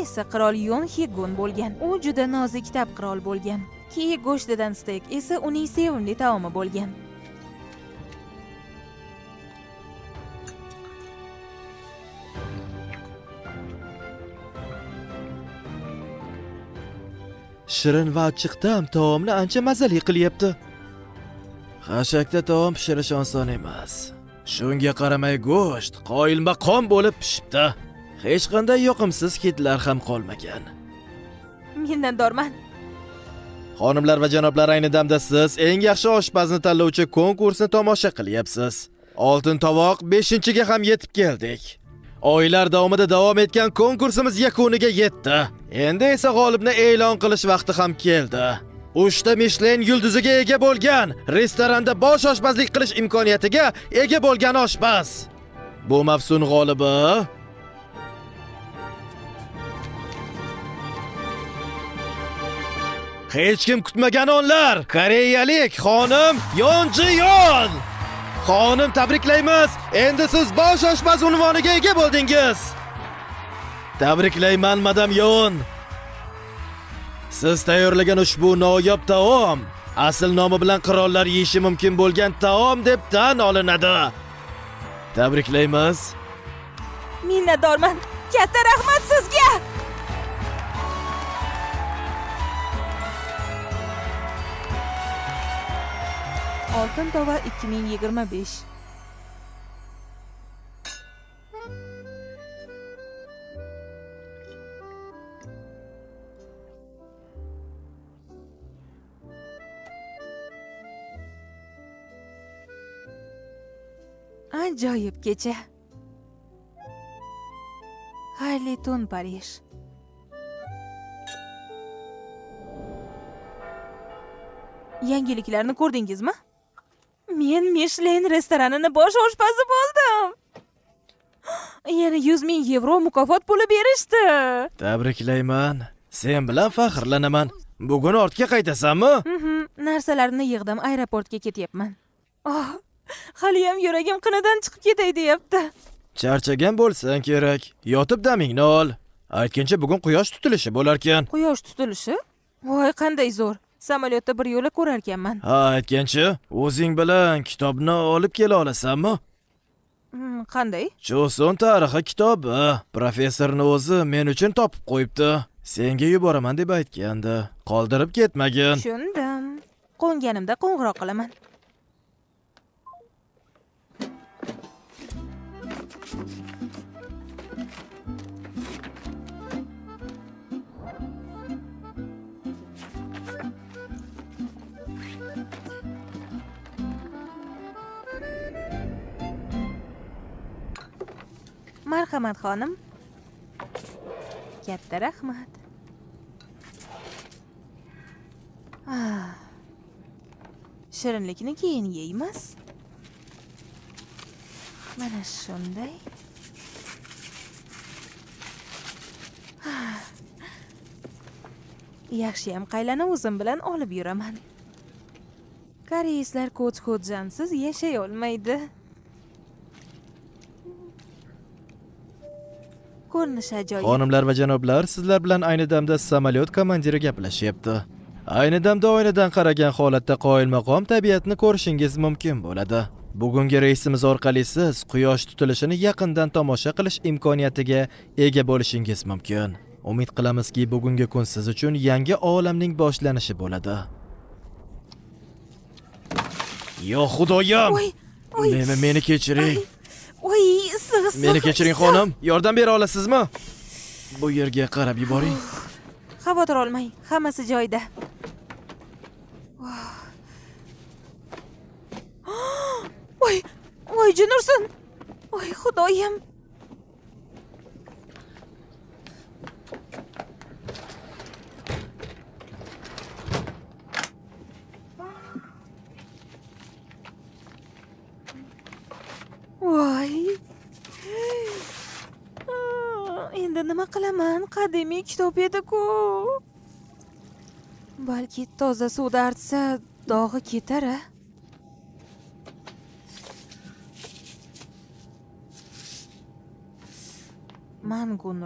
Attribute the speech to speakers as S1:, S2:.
S1: esa qirol Yon Higun bo'lgan. U juda nozik kitap qirol bo'lgan. Kiyik go'shtidan steak esa uning sevimli taomi bo'lgan.
S2: Shirin va achchiqdam taomni ancha mazali qilyapti. Xashakda taom pishirish oson emas. Shunga qaramay go'sht qoyilmaqom bo'lib pishibdi. Hech qanday yoqimsiz hidlar ham qolmagan.
S1: Minnatdorman.
S2: Xonimlar va janoblar, ayni damda siz eng yaxshi oshpazni tanlovchi konkursni tomosha qilyapsiz. Oltin tovoq 5-ga ham yetib keldik. Oylar davomida davom etgan konkursimiz yakuniga yetdi. Endi esa g'olibni e'lon qilish vaqti ham keldi. 3 ta Michelin yulduziga ega bo'lgan, restoranda bosh oshpazlik qilish imkoniyatiga ega bo'lgan oshpaz. Bu mavsum g'olibi hech kim kutmagan onlar, koreyalik xonim Yon Ji-yeon. Xonim, tabriklaymiz. Endi siz bosh oshpaz unvoniga ega bo'ldingiz. Tabriklayman, madam Yon. Siz tayyorlagan ushbu noyob taom asl nomi bilan qirollar yeyishi mumkin bo'lgan taom deb tan olinadi. Tabriklaymiz.
S1: Minnatdorman. Katta rahmat sizga. Oltin tova 2025. Ajoyib kecha. Xayrli tun, Parij. Yangiliklarni ko'rdingizmi? Men Michelin restoranini bosh oshpazi bo'ldim. Yana 100 ming yevro mukofot puli berishdi.
S2: Tabriklayman. Sen bilan faxrlanaman. Bugun ortga qaytasanmi?
S1: Narsalarni yig'dim, aeroportga ketyapman. Hali ham yuragim qinidan chiqib ketay deyapti.
S2: Charchagan bo'lsang kerak. Yotib damingni ol. Aytgancha bugun quyosh tutilishi bo'lar ekan.
S1: Quyosh tutilishi? Voy, qanday zo'r. Samolyotda bir yo'la ko'rar ekanman.
S2: Ha, aytgancha, o'zing bilan kitobni olib kela olasanmi?
S1: Qanday?
S2: Joson tarixi kitobi. Professorni o'zi men uchun topib qo'yibdi. Senga yuboraman deb aytgandi. Qoldirib ketmagin.
S1: Tushundim. Qo'nganimda qo'ng'iroq qilaman. Marhamat xonim. Katta rahmat. Shirinlikni keyin yeymiz. Mana shunday. Yaxshiyam qaylani o'zim bilan olib yuraman. Koreyslar ko'ch-ko'chjansiz yashay olmaydi. Ko'rinishi ajoyib.
S2: Xonimlar va janoblar, sizlar bilan ayni damda samolyot komandiri gaplashyapti. Ayni damda oynadan qaragan holatda qoyilmaqom tabiatni ko'rishingiz mumkin bo'ladi. Bugungi reysimiz orqali siz quyosh tutilishini yaqindan tomosha qilish imkoniyatiga ega bo'lishingiz mumkin. Umid qilamizki, bugungi kun siz uchun yangi olamning boshlanishi bo'ladi. Yo xudoyim. Meni kechiring.
S1: Voy, sig'is.
S2: Meni kechiring xonim, yordam bera olasizmi? Bu yerga qarab yuboring.
S1: Xavotir olmang, hammasi joyida. Voy, Junursin. Voy, xudoyim. Voy. Endi nima qilaman? Qadimiy kitob edi-ku. Balki toza suvda artsa, dog'i ketar-a? Mangun